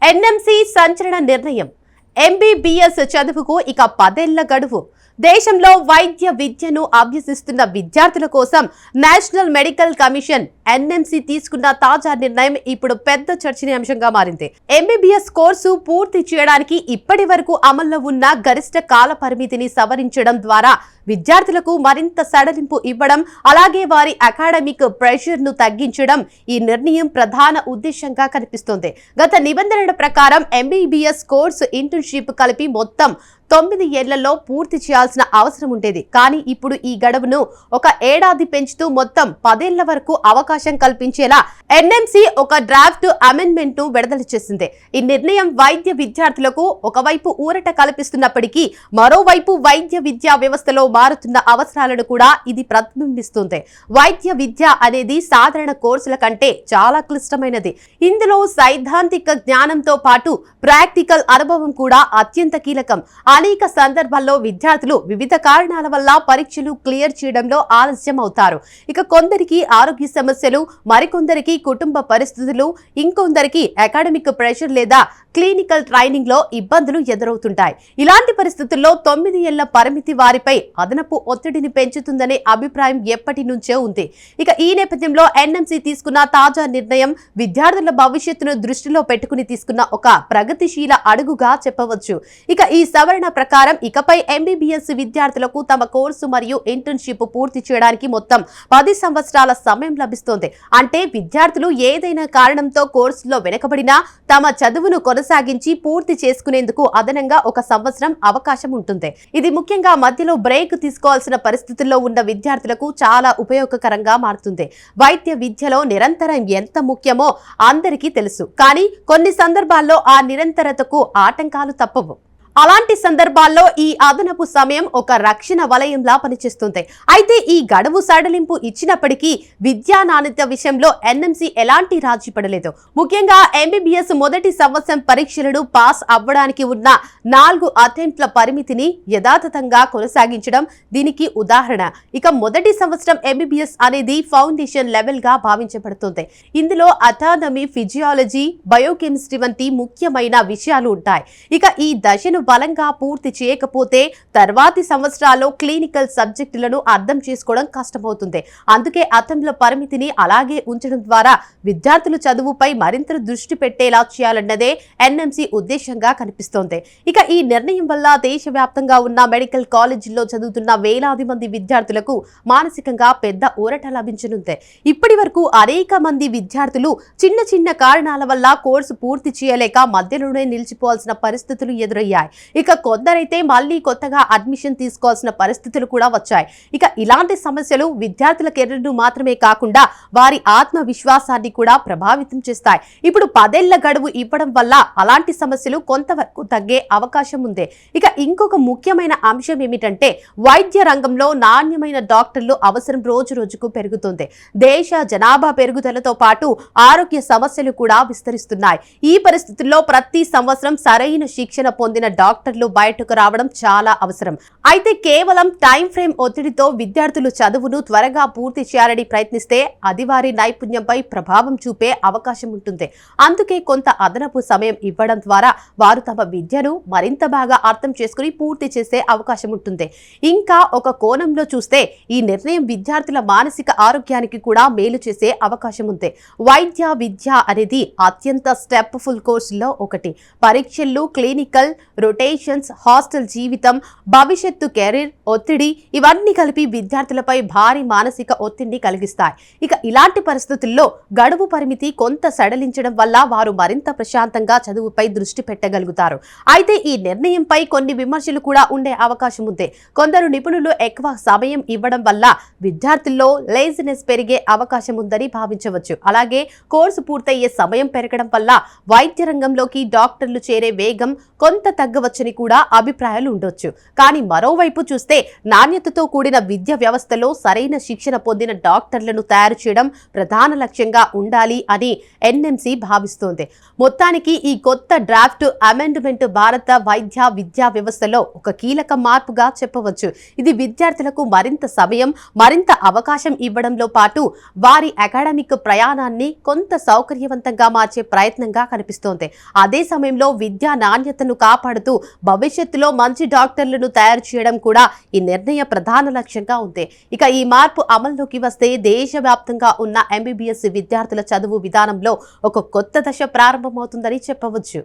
NMC సంచలన నిర్ణయం. MBBS చదువుకు ఇక 10 ఏళ్ల గడువు. దేశంలో వైద్య విద్యను అభ్యసిస్తున్న విద్యార్థుల కోసం నేషనల్ మెడికల్ కమిషన్ ఎన్ఎంసీ తీసుకున్న తాజా నిర్ణయం ఇప్పుడు పెద్ద చర్చనీయాంశంగా మారింది. ఎంబీబీఎస్ కోర్సు పూర్తి చేయడానికి ఇప్పటి వరకు అమల్లో ఉన్న గరిష్ట కాల పరిమితిని సవరించడం ద్వారా విద్యార్థులకు మరింత సడలింపు ఇవ్వడం, అలాగే వారి అకాడమిక్ ప్రెషర్ ను తగ్గించడం ఈ నిర్ణయం ప్రధాన ఉద్దేశంగా కనిపిస్తోంది. గత నిబంధనల ప్రకారం ఎంబీబీఎస్ కోర్సు ఇంటర్న్షిప్ కలిపి మొత్తం 9 ఏళ్లలో పూర్తి చేయాల్సిన అవసరం ఉండేది. కానీ ఇప్పుడు ఈ గడువును 1 ఏడాది పెంచుతూ మొత్తం 10 ఏళ్ల వరకు అవకాశం కల్పించేలా ఎన్ఎంసీ ఒక డ్రాఫ్ట్ అమెండ్మెంట్ ను విడుదల చేసింది. ఈ నిర్ణయం వైద్య విద్యార్థులకు ఒకవైపు ఊరట కల్పిస్తున్నప్పటికీ మరోవైపు వైద్య విద్యా వ్యవస్థలో మారుతున్న అవసరాలను కూడా ఇది ప్రతిబింబిస్తుంది. వైద్య విద్య అనేది సాధారణ కోర్సుల కంటే చాలా క్లిష్టమైనది. ఇందులో సైద్ధాంతిక జ్ఞానంతో పాటు ప్రాక్టికల్ అనుభవం కూడా అత్యంత కీలకం. అనేక సందర్భాల్లో విద్యార్థులు వివిధ కారణాల వల్ల పరీక్షలు క్లియర్ చేయడంలో ఆలస్యం అవుతారు. ఇక కొందరికి ఆరోగ్య సమస్యలు, మరికొందరికి కుటుంబ పరిస్థితులు, ఇంకొందరికి అకాడమిక్ ప్రెషర్ లేదా క్లినికల్ ట్రైనింగ్ లో ఇబ్బందులు ఎదురవుతుంటాయి. ఇలాంటి పరిస్థితుల్లో 9 ఏళ్ల పరిమితి వారిపై అదనపు ఒత్తిడిని పెంచుతుందనే అభిప్రాయం ఎప్పటి నుంచే ఉంది. ఇక ఈ నేపథ్యంలో ఎన్ఎంసీ తీసుకున్న తాజా నిర్ణయం విద్యార్థుల భవిష్యత్తును దృష్టిలో పెట్టుకుని తీసుకున్న ఒక ప్రగతిశీల అడుగుగా చెప్పవచ్చు. ఇక ఈ సవరణ ప్రకారం ఇకపై ఎంబీబీఎస్ విద్యార్థులకు తమ కోర్సు మరియు ఇంటర్న్షిప్ పూర్తి చేయడానికి మొత్తం 10 సంవత్సరాల సమయం లభిస్తోంది. అంటే విద్యార్థులు ఏదైనా కారణంతో కోర్సులో వెనుకబడినా తమ చదువును కొనసాగించి పూర్తి చేసుకునేందుకు అదనంగా 1 సంవత్సరం అవకాశం ఉంటుంది. ఇది ముఖ్యంగా మధ్యలో బ్రేక్ తీసుకోవాల్సిన పరిస్థితుల్లో ఉన్న విద్యార్థులకు చాలా ఉపయోగకరంగా మారుతుంది. వైద్య విద్యలో నిరంతరం ఎంత ముఖ్యమో అందరికీ తెలుసు. కానీ కొన్ని సందర్భాల్లో ఆ నిరంతరతకు ఆటంకాలు తప్పవు. అలాంటి సందర్భాల్లో ఈ అదనపు సమయం ఒక రక్షణ వలయంలా పనిచేస్తుంది. అయితే ఈ గడువు సడలింపు ఇచ్చినప్పటికీ విద్యా నాణ్యత విషయంలో ఎన్ఎంసీ ఎలాంటి రాజీ పడలేదు. ముఖ్యంగా ఎంబీబీఎస్ మొదటి సంవత్సరం పరీక్షలను పాస్ అవ్వడానికి ఉన్న 4 అటెంప్ట్ల పరిమితిని యథాతథంగా కొనసాగించడం దీనికి ఉదాహరణ. ఇక మొదటి సంవత్సరం ఎంబీబీఎస్ అనేది ఫౌండేషన్ లెవెల్ గా భావించబడుతుంది. ఇందులో అటానమీ, ఫిజియాలజీ, బయోకెమిస్ట్రీ వంటి ముఖ్యమైన విషయాలు ఉంటాయి. ఇక ఈ దశను బలంగా పూర్తి చేయకపోతే తర్వాతి సంవత్సరాల్లో క్లినికల్ సబ్జెక్టులను అర్థం చేసుకోవడం కష్టమవుతుంది. అందుకే అటెంప్ట్ల పరిమితిని అలాగే ఉంచడం ద్వారా విద్యార్థులు చదువుపై మరింత దృష్టి పెట్టేలా చేయాలన్నదే ఎన్ఎంసీ ఉద్దేశంగా కనిపిస్తోంది. ఇక ఈ నిర్ణయం వల్ల దేశవ్యాప్తంగా ఉన్న మెడికల్ కాలేజీల్లో చదువుతున్న వేలాది మంది విద్యార్థులకు మానసికంగా పెద్ద ఊరట లభించనుంది. ఇప్పటి వరకు అనేక మంది విద్యార్థులు చిన్న చిన్న కారణాల వల్ల కోర్సు పూర్తి చేయలేక మధ్యలోనే నిలిచిపోవాల్సిన పరిస్థితులు ఎదురయ్యాయి. ఇక కొందరైతే మళ్లీ కొత్తగా అడ్మిషన్ తీసుకోవాల్సిన పరిస్థితులు కూడా వచ్చాయి. ఇక ఇలాంటి సమస్యలు విద్యార్థుల కెరీర్ను మాత్రమే కాకుండా వారి ఆత్మవిశ్వాసాన్ని కూడా ప్రభావితం చేస్తాయి. ఇప్పుడు 10 ఏళ్ల గడువు ఇవ్వడం వల్ల అలాంటి సమస్యలు కొంతవరకు తగ్గే అవకాశం ఉంది. ఇక ఇంకొక ముఖ్యమైన అంశం ఏమిటంటే వైద్య రంగంలో నాణ్యమైన డాక్టర్లు అవసరం రోజు రోజుకు పెరుగుతుంది. దేశ జనాభా పెరుగుదలతో పాటు ఆరోగ్య సమస్యలు కూడా విస్తరిస్తున్నాయి. ఈ పరిస్థితుల్లో ప్రతి సంవత్సరం సరైన శిక్షణ పొందిన డాక్టర్లు బయటకు రావడం చాలా అవసరం. అయితే కేవలం టైం ఫ్రేమ్ ఒత్తిడితో విద్యార్థులు చదువును త్వరగా పూర్తి చేయాలని ప్రయత్నిస్తే అది వారి నైపుణ్యంపై ప్రభావం చూపే అవకాశం ఉంటుంది. అందుకే కొంత అదనపు సమయం ఇవ్వడం ద్వారా వారు తమ విద్యను మరింత బాగా అర్థం చేసుకుని పూర్తి చేసే అవకాశం ఉంటుంది. ఇంకా ఒక కోణంలో చూస్తే ఈ నిర్ణయం విద్యార్థుల మానసిక ఆరోగ్యానికి కూడా మేలు చేసే అవకాశం ఉంది. వైద్య విద్య అనేది అత్యంత స్టెప్ఫుల్ కోర్సుల్లో ఒకటి. పరీక్షలు, క్లినికల్ రొటేషన్స్, హాస్టల్ జీవితం, భవిష్యత్తు కెరీర్ ఒత్తిడి ఇవన్నీ కలిపి విద్యార్థులపై భారీ మానసిక ఒత్తిడిని కలిగిస్తాయి. ఇక ఇలాంటి పరిస్థితుల్లో గడువు పరిమితి కొంత సడలించడం వల్ల వారు మరింత ప్రశాంతంగా చదువుపై దృష్టి పెట్టగలుగుతారు. అయితే ఈ నిర్ణయంపై కొన్ని విమర్శలు కూడా ఉండే అవకాశం ఉంది. కొందరు నిపుణులు ఎక్కువ సమయం ఇవ్వడం వల్ల విద్యార్థుల్లో లేజినెస్ పెరిగే అవకాశం ఉందని భావించవచ్చు. అలాగే కోర్సు పూర్తయ్యే సమయం పెరగడం వల్ల వైద్య రంగంలోకి డాక్టర్లు చేరే వేగం కొంత తగ్గ జరగవచ్చని కూడా అభిప్రాయాలు ఉండొచ్చు. కానీ మరోవైపు చూస్తే నాణ్యతతో కూడిన విద్య వ్యవస్థలో సరైన శిక్షణ పొందిన డాక్టర్లను తయారు చేయడం ప్రధాన లక్ష్యంగా ఉండాలి అని ఎన్ఎంసీ భావిస్తోంది. మొత్తానికి ఈ కొత్త డ్రాఫ్ట్ అమెండ్మెంట్ భారత వైద్య విద్యా వ్యవస్థలో ఒక కీలక మార్పుగా చెప్పవచ్చు. ఇది విద్యార్థులకు మరింత సమయం, మరింత అవకాశం ఇవ్వడంలో పాటు వారి అకాడమిక్ ప్రయాణాన్ని కొంత సౌకర్యవంతంగా మార్చే ప్రయత్నంగా కనిపిస్తోంది. అదే సమయంలో విద్యా నాణ్యతను కాపాడుతూ భవిష్యత్తులో మంచి డాక్టర్లను తయారు చేయడం కూడా ఈ నిర్ణయ ప్రధాన లక్ష్యంగా ఉంది. ఇక ఈ మార్పు అమల్లోకి వస్తే దేశవ్యాప్తంగా ఉన్న ఎంబీబీఎస్ విద్యార్థుల చదువు విధానంలో ఒక కొత్త దశ ప్రారంభమవుతుందని చెప్పవచ్చు.